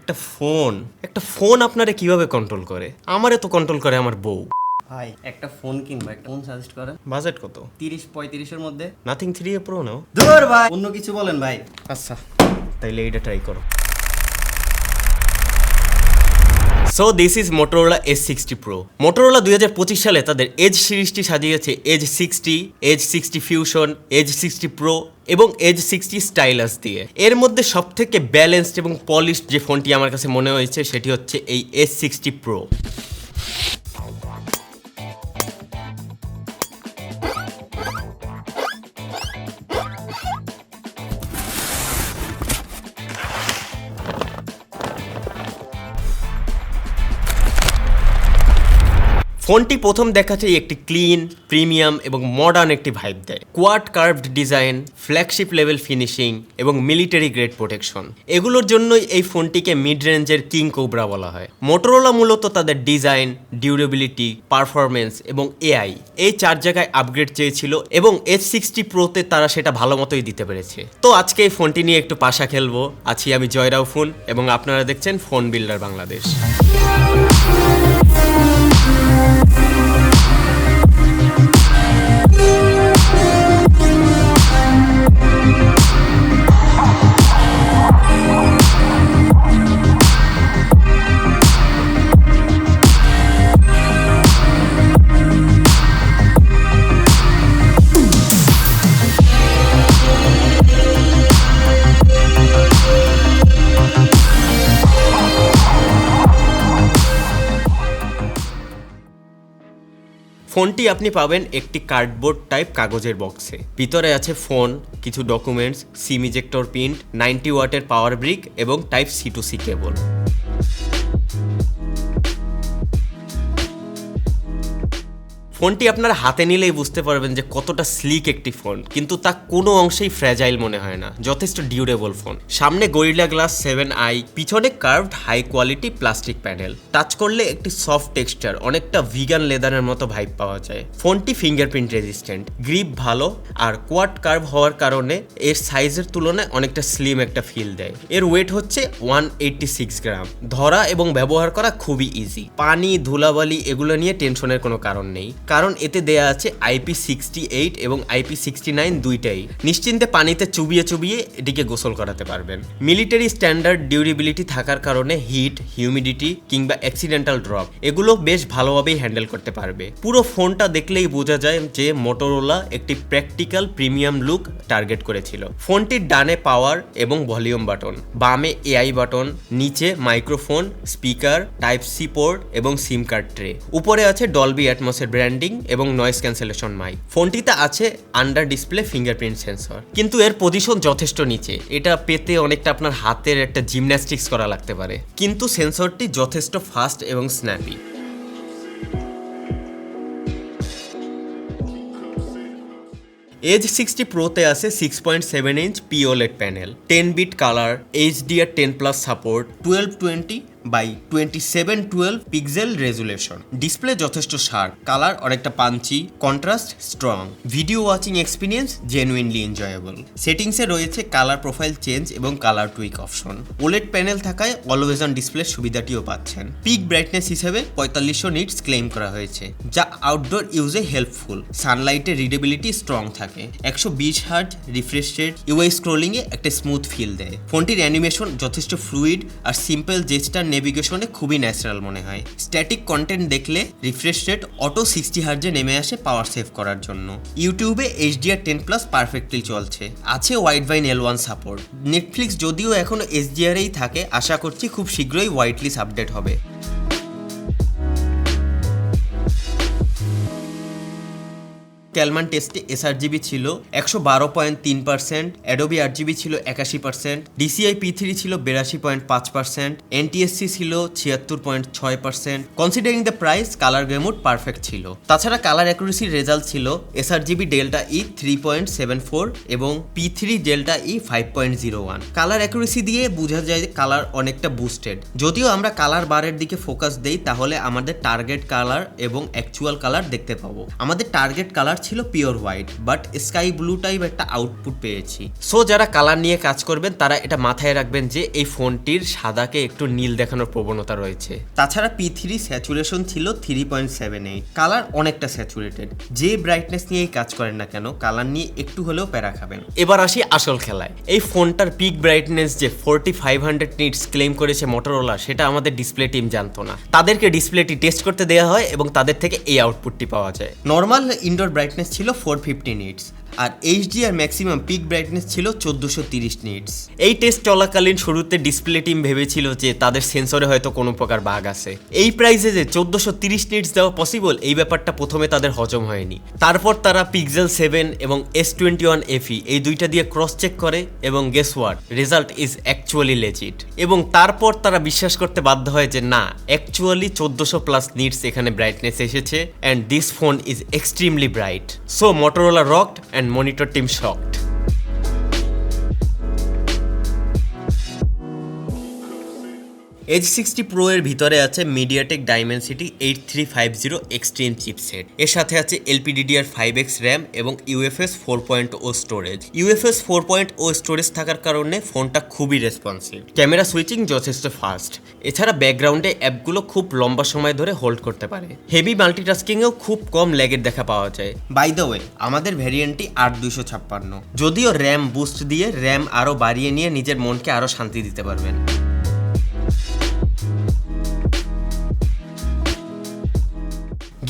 একটা ফোন আপনারে কিভাবে কন্ট্রোল করে? আমারে তো কন্ট্রোল করে আমার বউ। ভাই একটা ফোন কিনবো, একটা ফোন সাজেস্ট করেন। বাজেট কত? 30-35 এর মধ্যে। নাথিং 3A Pro নাও। ধুর ভাই, অন্য কিছু বলেন ভাই। আচ্ছা, তাইলে এইটা ট্রাই করো। So this is Motorola Edge 60 Pro. Motorola 2025 সালে তাদের Edge সিরিজটি সাজিয়েছে Edge 60, Edge 60 Fusion, Edge 60 Pro এবং Edge 60 স্টাইলাস দিয়ে। এর মধ্যে সবথেকে ব্যালেন্সড এবং পলিশড যে ফোনটি আমার কাছে মনে হয়েছে সেটি হচ্ছে এই Edge 60 Pro। ফোনটি প্রথম দেখাতেই একটি ক্লিন, প্রিমিয়াম এবং মডার্ন একটি ভাইব দেয়। Quad curved design, flagship level finishing এবং মিলিটারি গ্রেড প্রোটেকশন, এগুলোর জন্যই এই ফোনটিকে মিড রেঞ্জের কিং কোবরা বলা হয়। মোটোরোলা মূলত তাদের ডিজাইন, ডিউরেবিলিটি, পারফরমেন্স এবং এআই এই 4 জায়গায় আপগ্রেড চেয়েছিল এবং Edge 60 Proতে তারা সেটা ভালো মতোই দিতে পেরেছে। তো আজকে এই ফোনটি নিয়ে একটু পাশা খেলবো। আছি আমি জয়রাও ফোন এবং আপনারা দেখছেন ফোন বিল্ডার বাংলাদেশ। ফোনটি আপনি পাবেন একটি কার্ডবোর্ড টাইপ কাগজের বক্সে। ভিতরে আছে ফোন, কিছু ডকুমেন্টস, সিম ইজেক্টর পিন, 90 ওয়াটের পাওয়ার ব্রিক এবং টাইপ C to C কেবল। ফোনটি আপনার হাতে নিলেই বুঝতে পারবেন যে কতটা স্লিক একটি ফোন, কিন্তু তা কোনো অংশেই ফ্র্যাজাইল মনে হয় না, যথেষ্ট ডিউরেবল ফোন। সামনে গরিলা গ্লাস 7i, পিছনে curved high quality plastic panel. Touch করলে একটি সফট টেক্সচার, অনেকটা ভিগান লেদারের মতো ভাইব পাওয়া যায়। ফোনটি ফিঙ্গারপ্রিন্ট রেজিস্ট্যান্ট, গ্রিপ ভালো আর কোয়াড কার্ভ হওয়ার কারণে এর সাইজের তুলনায় অনেকটা স্লিম একটা ফিল দেয়। এর ওয়েট হচ্ছে 186 গ্রাম। ধরা এবং ব্যবহার করা খুবই ইজি। পানি, ধুলাবালি এগুলো নিয়ে টেনশনের কোনো কারণ নেই, কারণ এতে দেয়া আছে IP68 এবং IP69 দুইটাই। নিশ্চিন্তে পানিতে চুবিয়ে চুবিয়ে এটিকে গোসল করাতে পারবেন। মিলিটারি স্ট্যান্ডার্ড ডিউরেবিলিটি থাকার কারণে হিট, হিউমিডিটি কিংবা অ্যাক্সিডেন্টাল ড্রপ এগুলো বেশ ভালোভাবেই হ্যান্ডেল করতে পারবে। পুরো ফোনটা দেখলেই বোঝা যায় যে মোটোরোলা একটি প্র্যাকটিক্যাল প্রিমিয়াম লুক টার্গেট করেছিল। ফোনটির ডানে পাওয়ার এবং ভলিউম বাটন, বামে AI বাটন, নিচে microphone, speaker, type C port এবং সিম কার্ড ট্রে। উপরে আছে ডলবি অ্যাটমসের ব্র্যান্ডিং এবং নয়েজ ক্যান্সেলেশন মাইক। ফোনটিতে আছে আন্ডার ডিসপ্লে ফিঙ্গারপ্রিন্ট সেন্সর, কিন্তু এর পজিশন যথেষ্ট নিচে। এটা পেতে অনেকটা আপনার হাতের একটা জিমন্যাস্টিক্স করা লাগতে পারে, কিন্তু সেন্সরটি যথেষ্ট ফাস্ট এবং স্ন্যাপি। Edge 60 Proতে আছে 6.7 inch POLED panel, 10 bit colour, HDR10+ support, 1220x2712 pixel resolution. Display যথেষ্ট শার্প, কালার অনেকটা punchy, contrast strong, video watching experience genuinely enjoyable. সেটিংসে রয়েছে কালার প্রোফাইল চেঞ্জ এবং colour tweak option. OLED panel থাকায় always on display সুবিধাটিও পাচ্ছেন। Peak brightness হিসেবে 4500 nits claim করা হয়েছে, যা আউটডোর ইউজে হেল্পফুল। সানলাইটের রিডেবিলিটি স্ট্রং থাকে। 120 hertz refresh rate UI scrolling এ একটা স্মুথ ফিল দেয়। ফোনটির অ্যানিমেশন যথেষ্ট ফ্লুইড আর সিম্পল জেস্টার নেভিগেশনে খুবই ন্যাচারাল মনে হয়। স্ট্যাটিক কন্টেন্ট দেখলে রিফ্রেশ রেট অটো 60 হার্জে নেমে আসে পাওয়ার সেভ করার জন্য। ইউটিউবে HDR10+ পারফেক্টলি চলছে। আছে ওয়াইডভাইন L1 সাপোর্ট। নেটফ্লিক্স যদিও এখনো HDR-এই থাকে, আশা করছি খুব শীঘ্রই ওয়াইডলিস আপডেট হবে। ক্যালমান টেস্টে SRGB ছিল 112.3%, অ্যাডোবি RGB ছিল 81%, DCI P3 ছিল 82.5%, NTSC ছিল 76.6%। কনসিডারিং দ্য প্রাইস, কালার গ্রেমোড পারফেক্ট ছিল। তাছাড়া কালার অ্যাকুরেসির রেজাল্ট ছিল SRGB ডেল্টা E 3.74 এবং P3 delta E 5.01। Colour accuracy দিয়ে বোঝা যায় যে কালার অনেকটা বুস্টেড। যদিও আমরা কালার বারের দিকে ফোকাস দেই তাহলে আমাদের টার্গেট কালার এবং অ্যাকচুয়াল কালার দেখতে পাবো। আমাদের টার্গেট কালার ছিল pure white, but sky blue type একটা আউটপুট পেয়েছি। সো যারা কালার নিয়ে কাজ করবেন তারা এটা মাথায় রাখবেন যে এই ফোনটির সাদাকে একটু নীল দেখানোর প্রবণতা রয়েছে। তাছাড়া P3 স্যাচুরেশন ছিল 3.78, কালার অনেকটা স্যাচুরেটেড। যে ব্রাইটনেস নিয়েই কাজ করেন না কেন কালার নিয়ে একটু হলেও প্যারা খাবেন। এবার আসি আসল খেলায়। এই ফোনটার পিক ব্রাইটনেস যে 4500 নিটস ক্লেম করেছে মোটরোলা, সেটা আমাদের ডিসপ্লে টিম জানতো না। তাদেরকে ডিসপ্লেটি টেস্ট করতে দেওয়া হয় এবং তাদের থেকে এই আউটপুটটি পাওয়া যায়। নর্মাল ইনডোর ব্রাইটনেস ছিল 450 নিটস, আর এইচডি আর ম্যাক্সিমাম পিক ব্রাইটনেস ছিল 1430 নিটস। এই টেস্ট চলাকালীন শুরুতে ডিসপ্লে টিম ভেবেছিল যে তাদের সেন্সরে হয়তো কোনো প্রকার বাগ আছে। এই প্রাইসে যে 1430 নিটস দেওয়া পসিবল, এই ব্যাপারটা প্রথমে তাদের হজম হয়নি। তারপর তারা পিক্সেল 7 এবং S21 FE এই দুইটা দিয়ে ক্রস চেক করে এবং guess what, result is actually legit. এবং তারপর তারা বিশ্বাস করতে বাধ্য হয় যে না, অ্যাকচুয়ালি 1400+ নিটস এখানে ব্রাইটনেস এসেছে and this phone is extremely bright. So Motorola rocked and monitor team shocked. Edge 60 Pro এর ভিতরে আছে মিডিয়াটেক ডাইমেনসিটি 8350 এক্সট্রিম চিপসেট। এর সাথে আছে LPDDR5X র্যাম এবং UFS 4.0 স্টোরেজ। UFS 4.0 স্টোরেজ থাকার কারণে ফোনটা খুবই রেসপন্সিভ। ক্যামেরা সুইচিং যথেষ্ট ফাস্ট। এছাড়া ব্যাকগ্রাউন্ডে অ্যাপগুলো খুব লম্বা সময় ধরে হোল্ড করতে পারে। হেভি মাল্টিটাস্কিংয়েও খুব কম ল্যাগের দেখা পাওয়া যায়। বাই দ্য ওয়ে, আমাদের ভ্যারিয়েন্টটি 8256, যদিও র্যাম বুস্ট দিয়ে র্যাম আরও বাড়িয়ে নিয়ে নিজের মনকে আরও শান্তি দিতে পারবেন।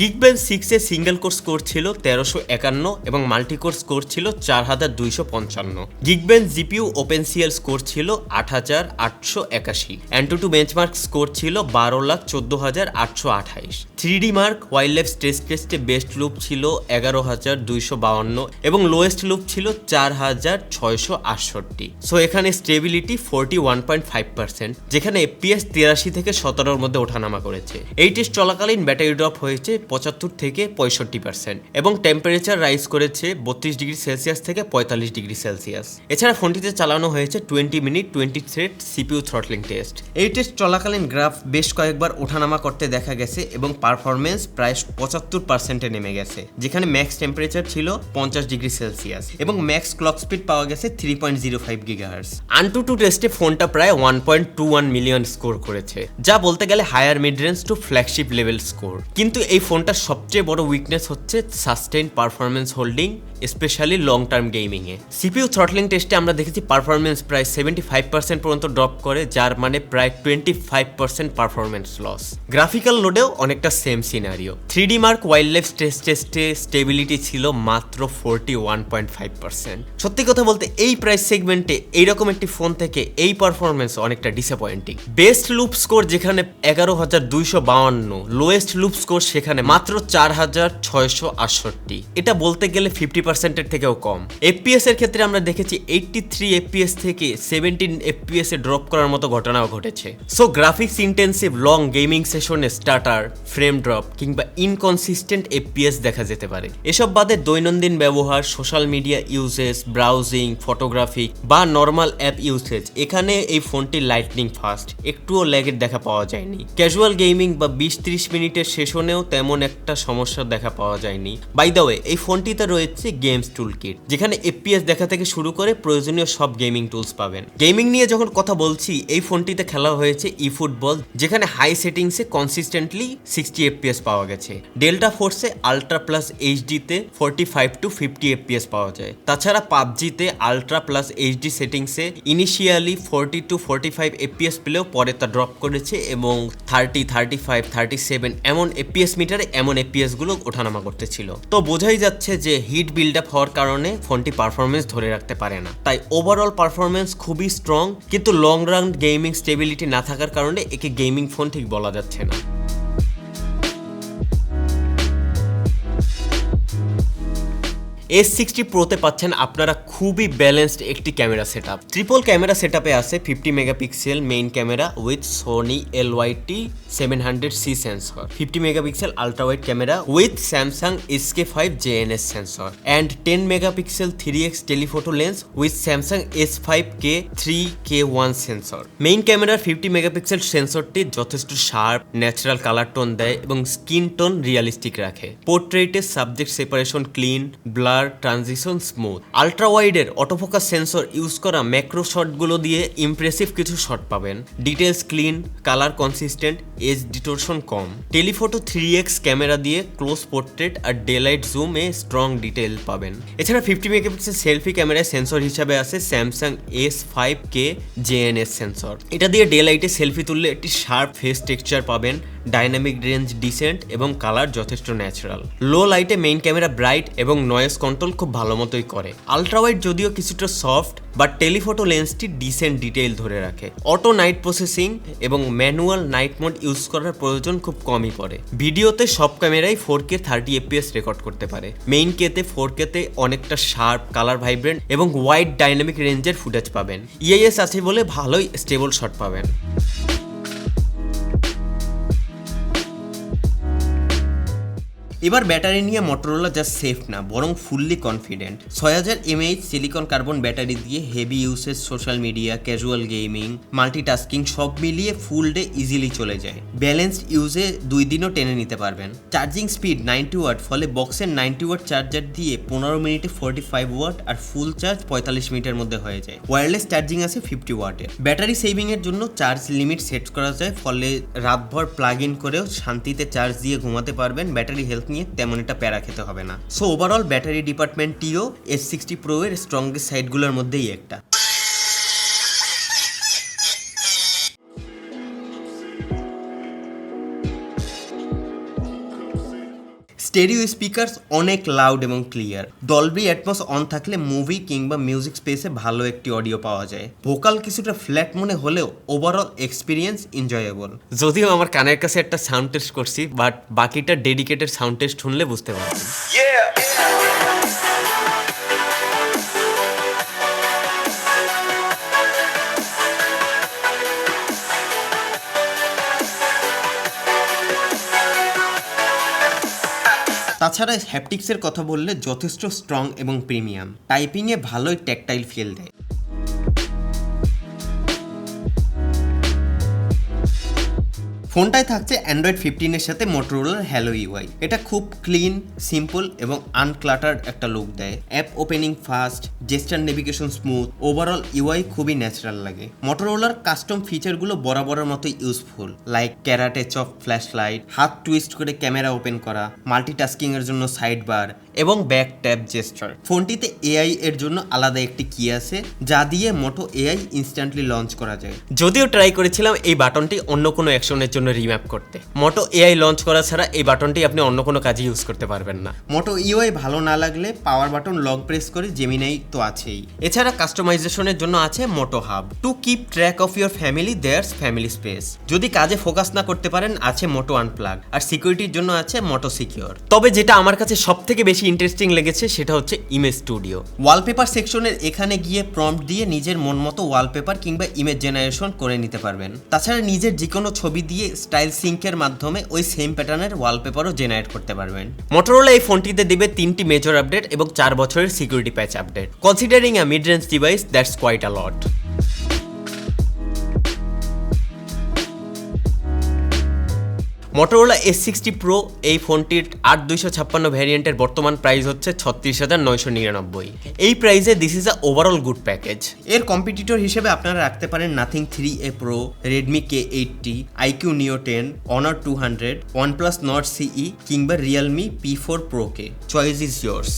Geekbench 6 a single core score ছিল 1351 এবং মাল্টি কোর স্কোর ছিল 4255। Geekbench GPU OpenCL স্কোর ছিল 8881। Antutu বেঞ্চমার্ক স্কোর ছিল 12,14,828। 3D মার্ক ওয়াইল্ডলাইফ স্ট্রেস টেস্টে বেস্ট লুপ ছিল 11,252 এবং লোয়েস্ট লুপ ছিল 4,668। সো এখানে স্টেবিলিটি 41.5%, যেখানে FPS 83 থেকে 17-র মধ্যে ওঠানামা করেছে। এই টেস্ট চলাকালীন ব্যাটারি ড্রপ হয়েছে 75 থেকে 65% এবং টেম্পারেচার রাইজ করেছে 32 ডিগ্রি সেলসিয়াস থেকে 45 ডিগ্রি সেলসিয়াস। এছাড়া ফোনটিতে চালানো হয়েছে 20 minute 20 thread CPU throttling test. এই টেস্ট চলাকালীন গ্রাফ বেশ কয়েকবার ওঠানামা করতে দেখা গেছে এবং পারফরমেন্স প্রায় 75%-এ নেমে গেছে, যেখানে ম্যাক্স টেম্পারেচার ছিল 50 ডিগ্রি সেলসিয়াস এবং ম্যাক্স ক্লক স্পিড পাওয়া গেছে 3.05 GHz। Antutu টেস্টে ফোনটা প্রায় 1.21 মিলিয়ন স্কোর করেছে, যা বলতে গেলে higher mid range to flagship level score. কিন্তু এই ফোনটার সবচেয়ে বড় উইকনেস হচ্ছে sustain performance holding, specially long term গেমিংয়ে। CPU থ্রটলিং টেস্টে আমরা দেখেছি পারফরমেন্স প্রায় 75% পর্যন্ত ড্রপ করে, যার মানে প্রায় 25% পারফরমেন্স লস। গ্রাফিক্যাল লোডেও অনেকটা same scenario. 3D mark wildlife stress টেস্টে স্টেবিলিটি ছিল মাত্র 41.5%। সত্যি কথা বলতে এই প্রাইস সেগমেন্টে এইরকম একটি ফোন থেকে এই পারফরমেন্স অনেকটা ডিসঅ্যাপয়েন্টিং। বেস্ট লুপ স্কোর যেখানে 11,252, লোয়েস্ট লুপ স্কোর সেখানে মাত্র 4,668। এটা বলতে গেলে 50%-এর থেকেও কম। FPS এর ক্ষেত্রে আমরা দেখেছি 83 FPS থেকে 17 FPS এ ড্রপ করার মতো ঘটনাও ঘটেছে। So graphics intensive long gaming সেশনে স্টার্টার, ফ্রেম ড্রপ কিংবা ইনকনসিস্টেন্ট FPS দেখা যেতে পারে। এসব বাদে দৈনন্দিন ব্যবহার, social media uses, browsing, photography বা নর্মাল অ্যাপ ইউসেজ, এখানে এই ফোনটি লাইটনিং ফাস্ট, একটুও ল্যাগের দেখা পাওয়া যায়নি। ক্যাজুয়াল গেমিং বা 20-30 মিনিটের সেশনেও তেমন একটা সমস্যা দেখা পাওয়া যায়নি। বাই দ্য ওয়ে, এই ফোনটিতে রয়েছে গেমস টুল কিট, যেখানে FPS দেখা থেকে শুরু করে প্রয়োজনীয় সব গেমিং টুলস পাবেন। গেমিং নিয়ে যখন কথা বলছি, এই ফোনটিতে খেলা হয়েছে eFootball, যেখানে হাই সেটিংসে কনসিস্টেন্টলি 60 FPS পাওয়া গেছে। ডেল্টা ফোর্সে আলট্রা প্লাস এইচডিতে 45 to 50 FPS পাওয়া যায়। তাছাড়া পাবজিতে আলট্রা প্লাস এইচডি সেটিংসে ইনিশিয়ালি 40 to 45 FPS পেলেও পরে তা ড্রপ করেছে এবং 30, 35, 37 এমন FPS মিটারে এমন FPS গুলো ওঠানামা করতেছিল। তো বোঝাই যাচ্ছে যে হিট বিল্ড আপ হওয়ার কারণে ফোনটি পারফরমেন্স ধরে রাখতে পারে না। তাই ওভারঅল পারফরমেন্স খুবই স্ট্রং, কিন্তু লং রান গেমিং স্টেবিলিটি না থাকার কারণে একে গেমিং ফোন ঠিক বলা যাচ্ছে না। S60 Proতে পাচ্ছেন আপনারা খুবই ব্যালেন্সড একটি ক্যামেরা সেটআপ। ট্রিপল ক্যামেরা সেটআপে আছে 50 megapixel main camera with Sony LYT 700C sensor, 50 megapixel ultra wide camera with Samsung SK5 JNS sensor and 10 megapixel 3x telephoto lens with Samsung S5K 3K1 sensor. Main ক্যামেরার 50 megapixel সেন্সরটি যথেষ্ট sharp, natural colour tone দেয় এবং skin tone realistic রাখে। পোর্ট্রেটের subject separation clean, blur, transition smooth. Ultra ওয়াইডের autofocus sensor use করা macro শটগুলো দিয়ে ইমপ্রেসিভ কিছু শট পাবেন। Details clean, colour consistent, edge distortion কম। টেলিফোটো 3x ক্যামেরা দিয়ে ক্লোজ পোর্ট্রেট আর ডেলাইট জুমে স্ট্রং ডিটেল পাবেন। এছাড়া 50 মেগাপিক্সেল সেলফি ক্যামেরায় সেন্সর হিসাবে আছে স্যামসাং S5K JNS সেন্সর। এটা দিয়ে ডেলাইটে সেলফি তুললে একটি শার্প ফেস টেক্সচার পাবেন, ডাইনামিক রেঞ্জ ডিসেন্ট এবং কালার যথেষ্ট ন্যাচারাল। লো লাইটে মেইন ক্যামেরা ব্রাইট এবং নয়েজ কন্ট্রোল খুব ভালো মতোই করে। আলট্রা ওয়াইড যদিও কিছুটা সফট, বাট টেলিফোটো লেন্সটি ডিসেন্ট ডিটেইল ধরে রাখে। অটো নাইট প্রসেসিং এবং ম্যানুয়াল নাইট মোড ইউজ করার প্রয়োজন খুব কমই পড়ে। ভিডিওতে সব ক্যামেরাই 4K 30 FPS রেকর্ড করতে পারে। মেইন কেতে 4Kতে অনেকটা শার্প, কালার ভাইব্রেন্ট এবং ওয়াইড ডাইনামিক রেঞ্জের ফুটেজ পাবেন। EIS আছে বলে ভালোই স্টেবল শট পাবেন। এবার ব্যাটারি নিয়ে মটোরোলা জাস্ট সেফ না, বরং fully confident. 6000 mAh silicon carbon battery দিয়ে heavy usage, social media, casual gaming, multitasking সব মিলিয়ে ফুল ডে ইজিলি চলে যায়। ব্যালেন্সড ইউজে 2 দিনও টেনে নিতে পারবেন। চার্জিং স্পিড 90 ওয়াট, ফলে বক্সের 90 ওয়াট চার্জার দিয়ে 15 মিনিটে 45 ওয়াট আর ফুল চার্জ 45 মিনিটের মধ্যে হয়ে যায়। ওয়্যারলেস চার্জিং আছে 50 ওয়াটের। ব্যাটারি সেভিং এর জন্য চার্জ লিমিট সেট করা যায়, ফলে রাতভর প্লাগ ইন করেও শান্তিতে চার্জ দিয়ে ঘুমাতে পারবেন। ব্যাটারি হেলথ নিয়ে তেমন একটা প্যারা খেতে হবে না। সো ওভারঅল ব্যাটারি ডিপার্টমেন্টটিও S60 Pro এর স্ট্রংগেস্ট সাইডগুলোর মধ্যেই একটা। স্টেরিও স্পিকারস অনেক লাউড এবং ক্লিয়ার। ডলবি অ্যাটমস অন থাকলে মুভি কিংবা মিউজিক স্পেসে ভালো একটি অডিও পাওয়া যায়। ভোকাল কিছুটা ফ্ল্যাট মনে হলেও ওভারঅল এক্সপিরিয়েন্স এনজয়েবল। যদিও আমার কানের কাছে একটা সাউন্ড টেস্ট করছি, বাট বাকিটা ডেডিকেটেড সাউন্ড টেস্ট শুনলে বুঝতে পারবেন। তাছাড়া হ্যাপটিক্সের কথা বললে যথেষ্ট স্ট্রং এবং প্রিমিয়াম। টাইপিংয়ে ভালোই ট্যাকটাইল ফিল দেয়। ফোনটায় থাকছে অ্যান্ড্রয়েড 15 এর সাথে মোটোরোলার হ্যালো UI। এটা খুব ক্লিন, সিম্পল এবং আনক্লাটার্ড একটা লুক দেয়। App opening fast, gesture navigation smooth, overall UI খুবই ন্যাচারাল লাগে। মোটোরোলার কাস্টম ফিচারগুলো বরাবরের মতো useful, like karate chop flash light, হাত টুইস্ট করে ক্যামেরা ওপেন করা, মাল্টিটাস্কিং এর জন্য সাইড বার এবং ব্যাক ট্যাপ জেস্টার। ফোনটিতে AI এর জন্য আলাদা একটি কি আছে, যা দিয়ে মোটো AI ইনস্ট্যান্টলি লঞ্চ করা যায়। যদিও ট্রাই করেছিলাম এই বাটনটি অন্য কোনো অ্যাকশনের জন্য রিম্যাপ করতে। মোটো AI লঞ্চ করা ছাড়া এই বাটনটি আপনি অন্য কোনো কাজে ইউজ করতে পারবেন না। মোটো UI ভালো না লাগলে পাওয়ার বাটন লং প্রেস করে জেমিনাই তো আছেই। এছাড়া কাস্টমাইজেশনের জন্য আছে Moto hub. To keep track of your family, there's family space. যদি কাজে ফোকাস না করতে পারেন আছে মোটো আনপ্লাগ, আর সিকিউরিটির জন্য আছে মোটো সিকিউর। তবে যেটা আমার কাছে সব থেকে বেশি ইন্টারেস্টিং লেগেছে সেটা হচ্ছে ইমেজ স্টুডিও। ওয়ালপেপার সেকশনের এখানে গিয়ে প্রম্পট দিয়ে নিজের মন মতো ওয়ালপেপার কিংবা ইমেজ জেনারেশন করে নিতে পারবেন। তাছাড়া নিজের যে কোনো ছবি দিয়ে স্টাইল সিঙ্কের মাধ্যমে ওই সেম প্যাটার্নের ওয়ালপেপারও জেনারেট করতে পারবেন। মোটোরোলা এই ফোনটিতে দেবে 3টি মেজর আপডেট এবং 4 বছরের security patch update. Considering a mid range device, that's quite a lot. Motorola S60 Pro এই ফোনটির 8256 ভ্যারিয়েন্টের বর্তমান প্রাইস হচ্ছে 36,999। এই প্রাইসে this is a overall good package. এর কম্পিটিটর হিসেবে আপনারা রাখতে পারেন nothing 3A Pro, Redmi K80, IQ Neo 10, Honor 200, OnePlus Nord CE কিংবা Realme P4 Pro K. Choice is yours।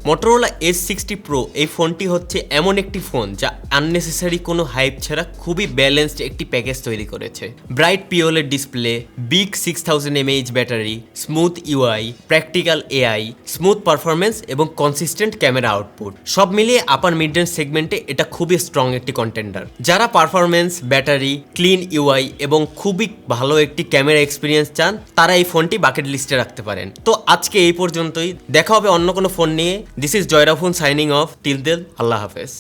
Motorola Edge 60 Pro এই ফোনটি হচ্ছে এমন একটি ফোন যা আননেসেসারি কোনো হাইপ ছাড়া খুবই ব্যালেন্সড একটি প্যাকেজ তৈরি করেছে। ব্রাইট পিওলের display, big 6000 mAh battery, smooth UI, practical AI, smooth performance এবং কনসিস্টেন্ট ক্যামেরা আউটপুট সব মিলিয়ে আপার মিড রেঞ্জ সেগমেন্টে এটা খুবই স্ট্রং একটি কন্টেন্ডার। যারা পারফরমেন্স, ব্যাটারি, ক্লিন ইউআই এবং খুবই ভালো একটি ক্যামেরা এক্সপিরিয়েন্স চান তারা এই ফোনটি বাকেট লিস্টে রাখতে পারেন। তো আজকে এই পর্যন্তই, দেখা হবে অন্য কোনো ফোন নিয়ে। দিস ইজ জয়রাফুন সাইনিং অফ, টিল দেন আল্লাহ হাফেজ।